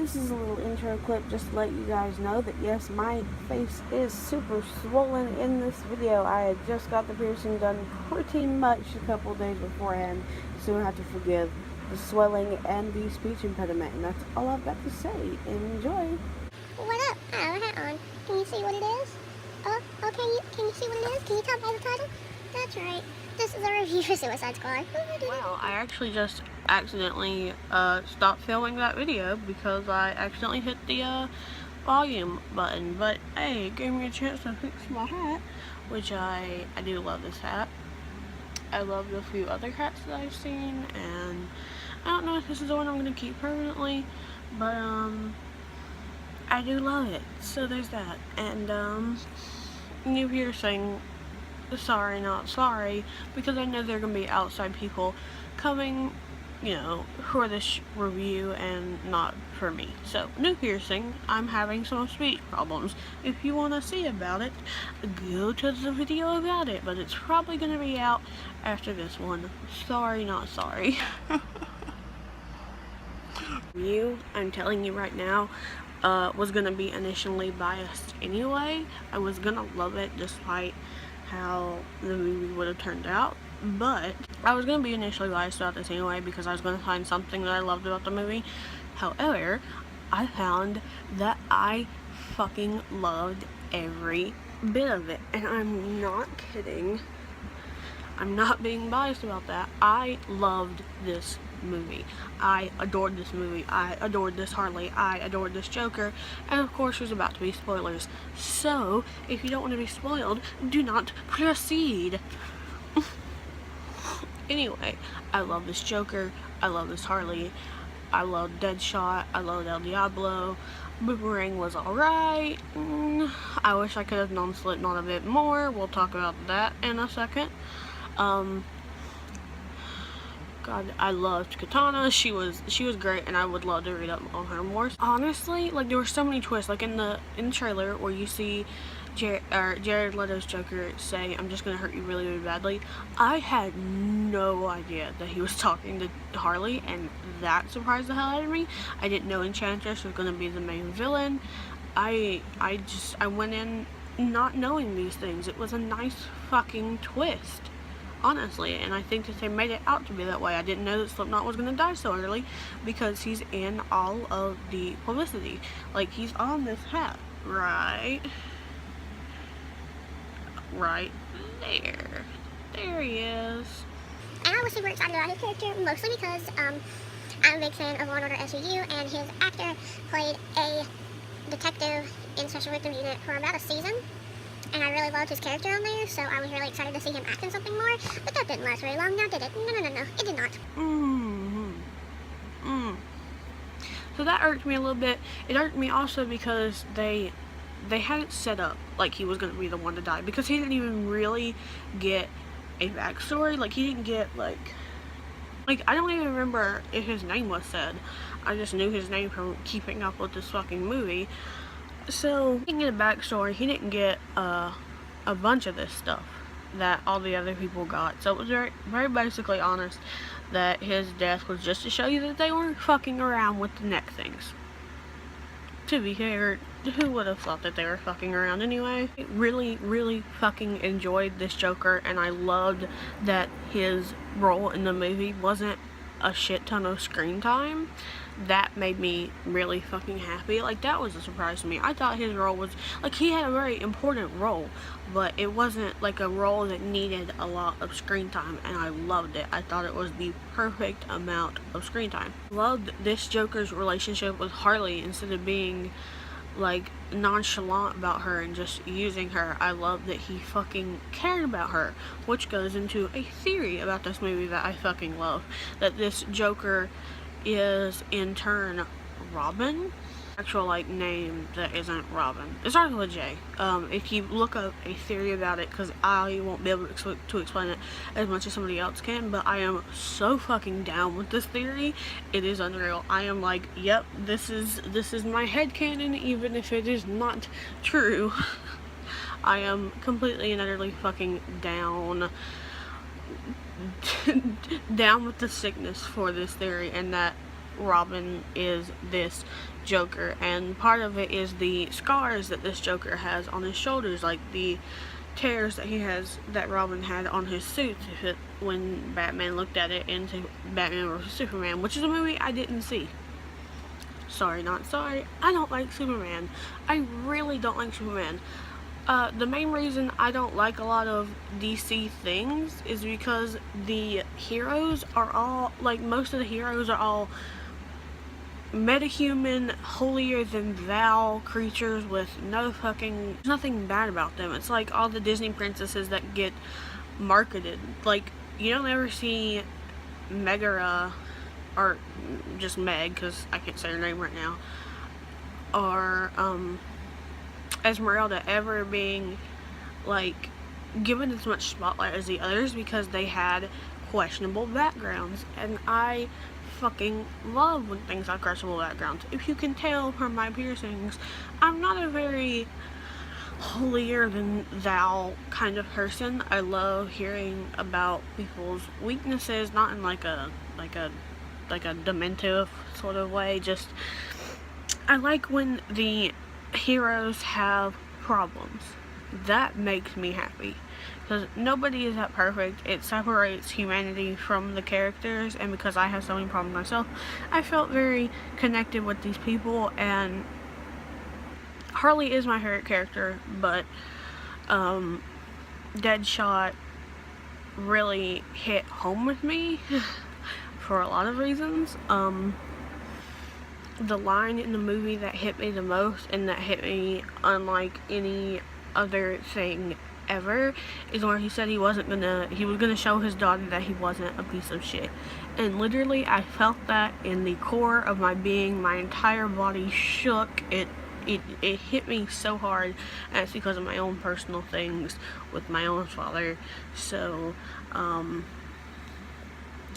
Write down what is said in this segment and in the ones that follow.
this is a little intro clip just to let you guys know that yes, my face is super swollen in this video. I had just got the piercing done pretty much a couple days beforehand, so you'll have to forgive the swelling and the speech impediment, and that's all I've got to say. Enjoy! What up? I have a hat on. Can you see what it is? Oh, can you see what it is? Can you tell by the title? That's right. This is a review for Suicide Squad. Wow, I actually just accidentally stopped filming that video because I accidentally hit the volume button, but hey, it gave me a chance to fix my hat, which I do love this hat. I love the few other hats that I've seen, and I don't know if this is the one I'm going to keep permanently, but I do love it, so there's that. And new piercing, sorry not sorry, because I know there are going to be outside people coming, you know, for this review and not for me. So, new piercing, I'm having some speech problems. If you want to see about it, go to the video about it, but it's probably going to be out after this one. Sorry not sorry. I'm telling you right now, was going to be initially biased anyway. I was going to love it despite how the movie would have turned out, but I was going to be initially biased about this anyway because I was going to find something that I loved about the movie. However, I found that I fucking loved every bit of it, and I'm not kidding. I'm not being biased about that. I loved this movie. I adored this movie. I adored this Harley. I adored this Joker. And of course there's about to be spoilers. So, if you don't want to be spoiled, do not proceed. Anyway, I love this Joker. I love this Harley. I love Deadshot. I love El Diablo. Boomerang was alright. I wish I could have known Slipknot a bit more. We'll talk about that in a second. God, I loved Katana. She was great, and I would love to read up on her more. Honestly, like, there were so many twists. Like in the trailer where you see Jared Leto's Joker say, "I'm just gonna hurt you really, really badly." I had no idea that he was talking to Harley, and that surprised the hell out of me. I didn't know Enchantress was gonna be the main villain. I went in not knowing these things. It was a nice fucking twist, honestly, and I think that they made it out to be that way. I didn't know that Slipknot was going to die so early because he's in all of the publicity. Like, he's on this hat, right there. There he is. And I was super excited about his character, mostly because I'm a big fan of Law & Order SVU, and his actor played a detective in Special Victims Unit for about a season. And I really loved his character on there, so I was really excited to see him act in something more. But that didn't last very long, now did it? No, it did not. So that irked me a little bit. It irked me also because they had it set up like he was going to be the one to die, because he didn't even really get a backstory. Like, he didn't get, like I don't even remember if his name was said. I just knew his name from keeping up with this fucking movie. So, he didn't get a backstory. He didn't get a bunch of this stuff that all the other people got. So it was very basically honest that his death was just to show you that they weren't fucking around with the neck things. To be fair, who would have thought that they were fucking around anyway? I really, really fucking enjoyed this Joker, and I loved that his role in the movie wasn't a shit ton of screen time. That made me really fucking happy. Like, that was a surprise to me. I thought his role was, like, he had a very important role, but it wasn't like a role that needed a lot of screen time, and I loved it. I thought it was the perfect amount of screen time. Loved this Joker's relationship with Harley. Instead of being like nonchalant about her and just using her, I love that he fucking cared about her, which goes into a theory about this movie that I fucking love. That this Joker is in turn Robin. Actual like name that isn't Robin. It starts with a J. If you look up a theory about it, because I won't be able to explain it as much as somebody else can, but I am so fucking down with this theory. It is unreal. I am like, yep, this is my headcanon, even if it is not true. I am completely and utterly fucking down with the sickness for this theory, and that Robin is this Joker, and part of it is the scars that this Joker has on his shoulders, like the tears that Robin had on his suit when Batman looked at it into Batman vs. Superman, which is a movie I didn't see. Sorry, not sorry. I don't like Superman. I really don't like Superman. The main reason I don't like a lot of DC things is because the heroes are all, like, most of the heroes are all metahuman, holier than thou creatures with nothing bad about them. It's like all the Disney princesses that get marketed. Like, you don't ever see Megara, or just Meg, because I can't say her name right now, or Esmeralda ever being, like, given as much spotlight as the others because they had questionable backgrounds. And I fucking love when things have questionable backgrounds. If you can tell from my piercings, I'm not a very holier than thou kind of person. I love hearing about people's weaknesses, not in like a dementive sort of way. Just, I like when the heroes have problems. That makes me happy, because nobody is that perfect. It separates humanity from the characters, and because I have so many problems myself, I felt very connected with these people. And Harley is my favorite character, but Deadshot really hit home with me for a lot of reasons. The line in the movie that hit me the most, and that hit me unlike any other thing ever, is where he said he was gonna show his daughter that he wasn't a piece of shit. And literally, I felt that in the core of my being. My entire body shook. It hit me so hard, and it's because of my own personal things with my own father. So,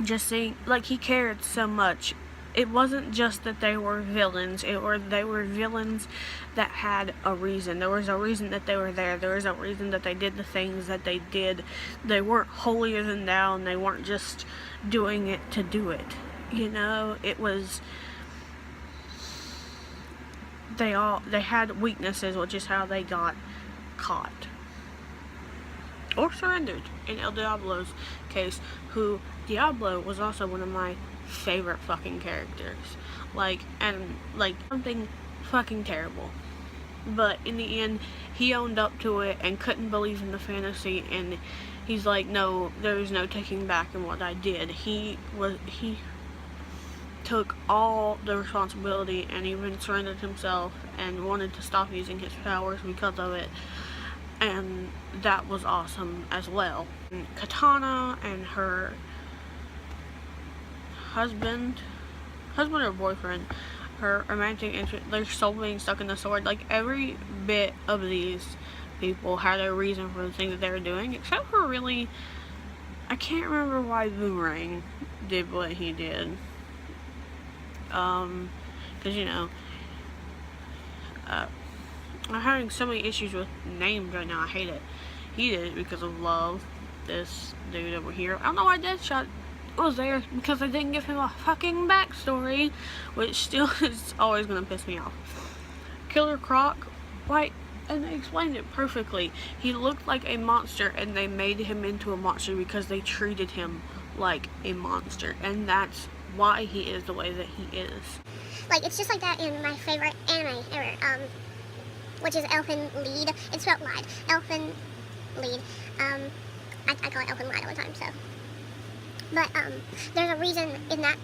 just seeing, like, he cared so much. It wasn't just that they were villains, they were villains that had a reason. There was a reason that they were there. There was a reason that they did the things that they did. They weren't holier than thou, and they weren't just doing it to do it. You know, it was, they had weaknesses, which is how they got caught. Or surrendered, in El Diablo's case, who Diablo was also one of my favorite fucking characters. Something fucking terrible. But in the end, he owned up to it and couldn't believe in the fantasy, and he's like, no, there's no taking back in what I did. He took all the responsibility and even surrendered himself and wanted to stop using his powers because of it. And that was awesome as well. And Katana and her husband or boyfriend, her romantic interest, their soul being stuck in the sword, like, every bit of these people had a reason for the thing that they were doing, except for, really, I can't remember why Boomerang did what he did. Because, you know, I'm having so many issues with names right now. I hate it. He did it because of love. This dude over here, I don't know why Deadshot was there, because they didn't give him a fucking backstory, which still is always gonna piss me off. Killer Croc, and they explained it perfectly. He looked like a monster, and they made him into a monster because they treated him like a monster, and that's why he is the way that he is. Like, it's just like that in my favorite anime ever, which is Elfen Lied. It's spelled Lied. Elfen Lied. I call it Elfen Lied all the time, so. But, there's a reason in that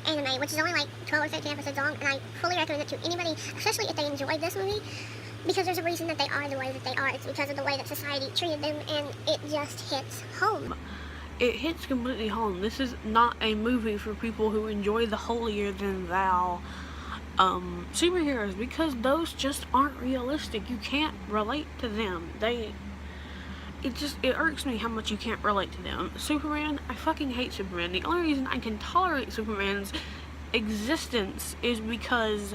anime, which is only like 12 or 13 episodes long, and I fully recommend it to anybody, especially if they enjoyed this movie, because there's a reason that they are the way that they are. It's because of the way that society treated them, and it just hits home. It hits completely home. This is not a movie for people who enjoy the holier than thou superheroes, because those just aren't realistic. You can't relate to them. It irks me how much you can't relate to them. Superman, I fucking hate Superman. The only reason I can tolerate Superman's existence is because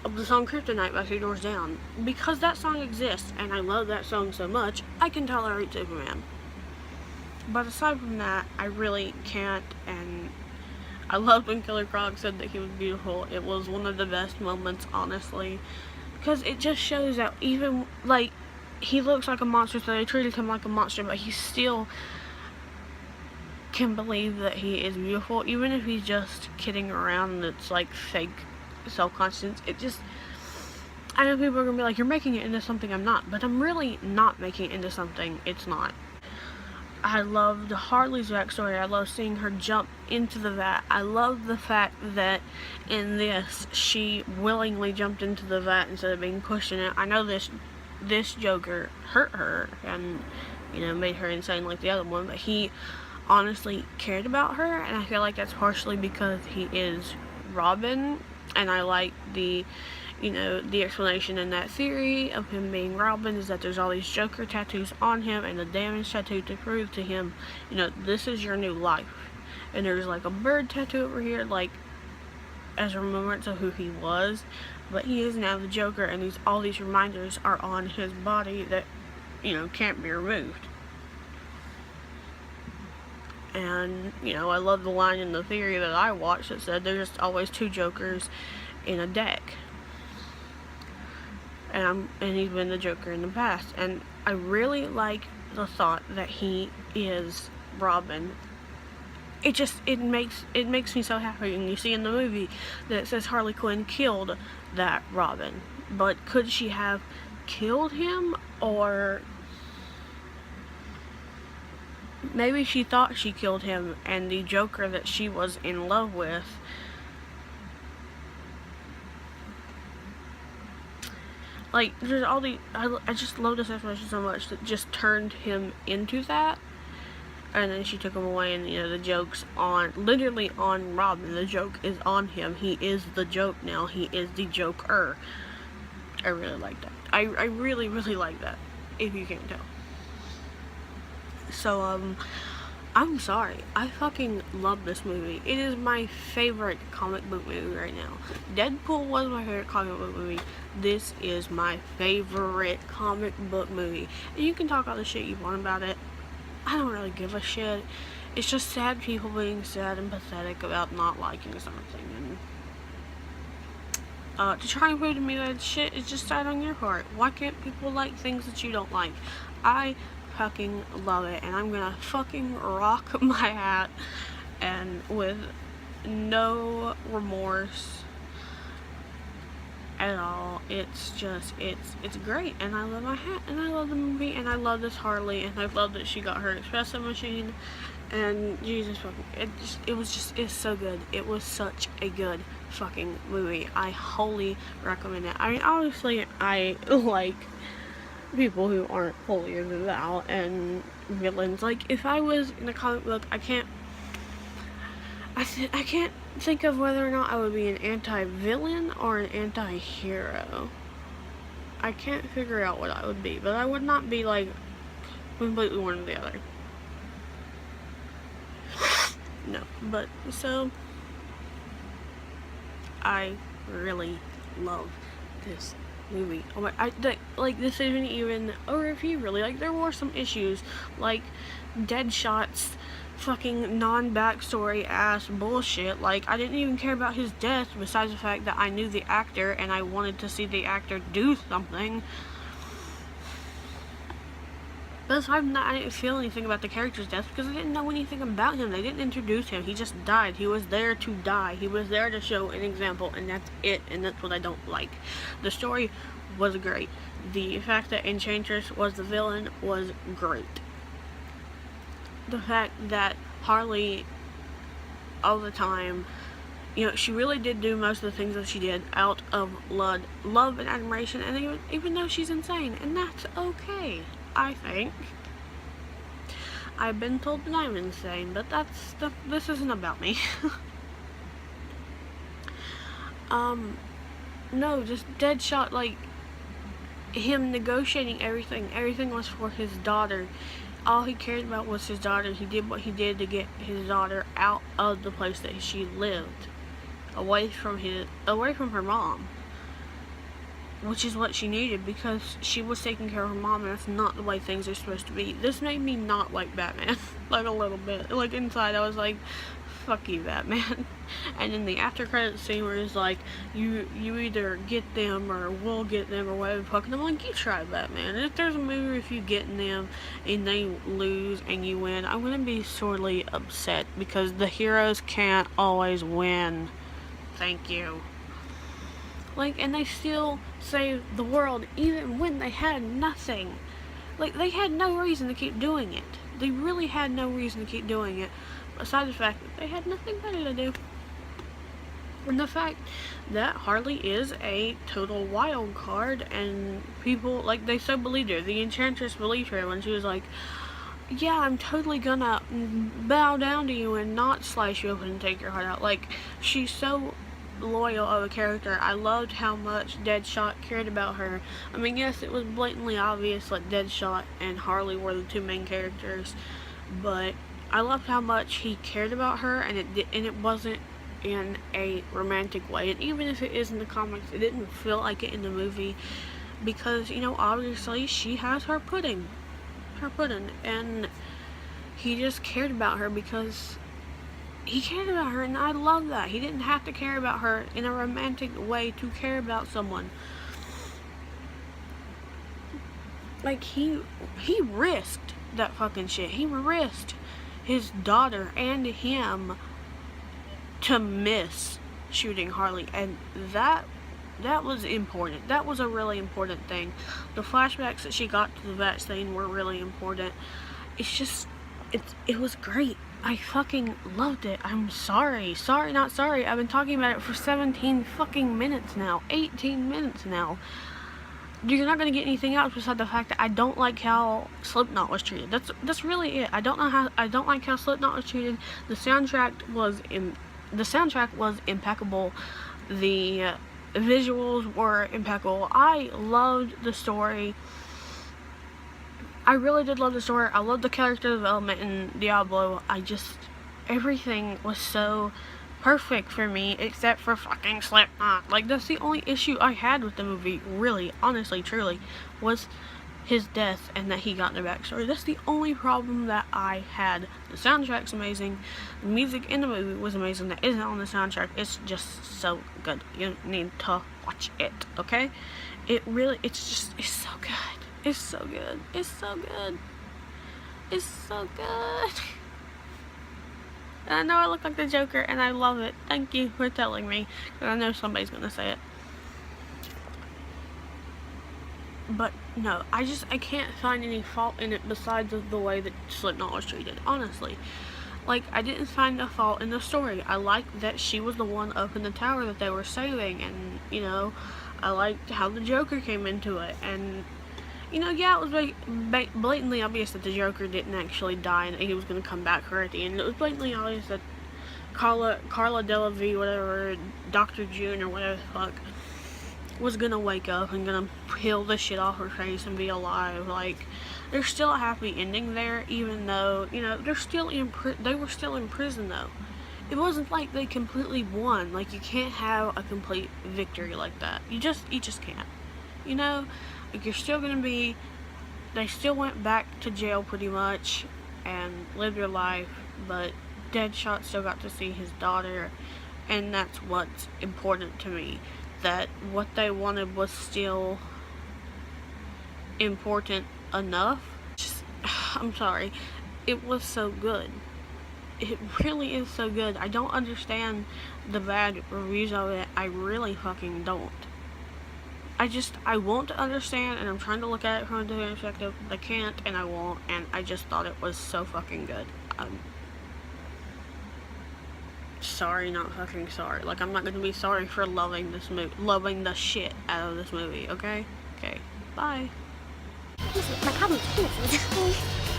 of the song Kryptonite by 3 Doors Down. Because that song exists, and I love that song so much, I can tolerate Superman. But aside from that, I really can't, and I loved when Killer Croc said that he was beautiful. It was one of the best moments, honestly, because it just shows that even, like, he looks like a monster, so they treated him like a monster, but he still can believe that he is beautiful, even if he's just kidding around and it's like fake self-confidence. It just, I know people are gonna be like, you're making it into something I'm not, but I'm really not making it into something it's not. I loved Harley's backstory. I love seeing her jump into the vat. I love the fact that in this, she willingly jumped into the vat instead of being pushed in it. I know this Joker hurt her and, you know, made her insane like the other one, but he honestly cared about her, and I feel like that's partially because he is Robin, and I like the, you know, the explanation in that theory of him being Robin is that there's all these Joker tattoos on him and the damage tattoo to prove to him, you know, this is your new life. And there's like a bird tattoo over here, like as a remembrance of who he was, but he is now the Joker, and all these reminders are on his body that, you know, can't be removed. And, you know, I love the line in the theory that I watched that said there's just always two Jokers in a deck. And he's been the Joker in the past. And I really like the thought that he is Robin. It makes me so happy. And you see in the movie that it says Harley Quinn killed that Robin. But could she have killed him? Or maybe she thought she killed him, and the Joker that she was in love with like, there's all the, I just love this explanation so much that just turned him into that, and then she took him away, and, you know, the joke's on, literally on Robin. The joke is on him. He is the joke now. He is the Joker. I really like that. I really, really like that, if you can't tell. So, I'm sorry. I fucking love this movie. It is my favorite comic book movie right now. Deadpool was my favorite comic book movie. This is my favorite comic book movie. And you can talk all the shit you want about it. I don't really give a shit. It's just sad people being sad and pathetic about not liking something. And to try and prove to me that shit is just sad on your part. Why can't people like things that you don't like? I fucking love it, and I'm gonna fucking rock my hat, and with no remorse at all. It's just, it's great, and I love my hat, and I love the movie, and I love this Harley, and I love that she got her espresso machine, and Jesus fucking, it's so good. It was such a good fucking movie. I wholly recommend it. I mean, obviously, I like people who aren't holier than thou and villains. Like, if I was in a comic book, I can't think of whether or not I would be an anti-villain or an anti-hero. I can't figure out what I would be, but I would not be like completely one or the other. No, but so I really love this movie. Oh my, like, this isn't even a review, really. Like, there were some issues, like Deadshot's fucking non-backstory ass bullshit. Like, I didn't even care about his death, besides the fact that I knew the actor and I wanted to see the actor do something. But aside from that, I didn't feel anything about the character's death because I didn't know anything about him. They didn't introduce him. He just died. He was there to die. He was there to show an example, and that's it. And that's what I don't like. The story was great. The fact that Enchantress was the villain was great. The fact that Harley, all the time, you know, she really did do most of the things that she did out of love and admiration, and even though she's insane, and that's okay. I think. I've been told that I'm insane, but this isn't about me. No, just Deadshot, like, him negotiating everything was for his daughter. All he cared about was his daughter. He did what he did to get his daughter out of the place that she lived, away from her mom. Which is what she needed, because she was taking care of her mom, and that's not the way things are supposed to be. This made me not like Batman, like a little bit. Like, inside I was like, fuck you, Batman. And then the after credits scene where it's like, you either get them or we'll get them or whatever the fuck. And I'm like, you try, Batman. And if there's a movie if you getting them and they lose and you win, I'm gonna be sorely upset because the heroes can't always win. Thank you. Like, and they still saved the world even when they had nothing. Like, they had no reason to keep doing it. They really had no reason to keep doing it, besides the fact that they had nothing better to do. And the fact that Harley is a total wild card, and people, like, they so believed her. The Enchantress believed her when she was like, yeah, I'm totally gonna bow down to you and not slice you open and take your heart out. Like, she's so loyal of a character. I loved how much Deadshot cared about her. I mean, yes, it was blatantly obvious that Deadshot and Harley were the two main characters, but I loved how much he cared about her, and it wasn't in a romantic way. And even if it is in the comics, it didn't feel like it in the movie because, you know, obviously she has her pudding, and he just cared about her because he cared about her, and I love that. He didn't have to care about her in a romantic way to care about someone. Like, he risked that fucking shit. He risked his daughter and him to miss shooting Harley, and that was important. That was a really important thing. The flashbacks that she got to the vaccine were really important. It's just, it was great. I fucking loved it. I'm sorry. Sorry, not sorry. I've been talking about it for 17 fucking minutes now. 18 minutes now. You're not gonna get anything else besides the fact that I don't like how Slipknot was treated. That's really it. I don't like how Slipknot was treated. The soundtrack was impeccable. The visuals were impeccable. I loved the story. I really did love the story. I loved the character development in Diablo. Everything was so perfect for me, except for fucking Slipknot. Like, that's the only issue I had with the movie, really, honestly, truly, was his death and that he got in the backstory. That's the only problem that I had. The soundtrack's amazing. The music in the movie was amazing. That isn't on the soundtrack. It's just so good. You need to watch it, okay? It's so good. It's so good. It's so good. It's so good. And I know I look like the Joker, and I love it. Thank you for telling me, because I know somebody's gonna say it. But no, I can't find any fault in it besides the way that Slipknot was treated, honestly. Like, I didn't find a fault in the story. I liked that she was the one up in the tower that they were saving, and, you know, I liked how the Joker came into it, and, you know, yeah, it was blatantly obvious that the Joker didn't actually die and he was going to come back her at the end. It was blatantly obvious that Carla Delevingne, whatever, Dr. June or whatever the fuck, was going to wake up and going to peel the shit off her face and be alive. Like, there's still a happy ending there, even though, you know, they were still in prison, though. It wasn't like they completely won. Like, you can't have a complete victory like that. You just can't. You know? Like, you're still gonna be, they still went back to jail pretty much and lived their life, but Deadshot still got to see his daughter, and that's what's important to me. That what they wanted was still important enough. I'm sorry. It was so good. It really is so good. I don't understand the bad reviews of it. I really fucking don't. I want to understand, and I'm trying to look at it from a different perspective. I can't, and I won't, and I just thought it was so fucking good. I'm sorry, not fucking sorry. Like, I'm not gonna be sorry for loving this movie, loving the shit out of this movie, okay? Okay, bye. My problem is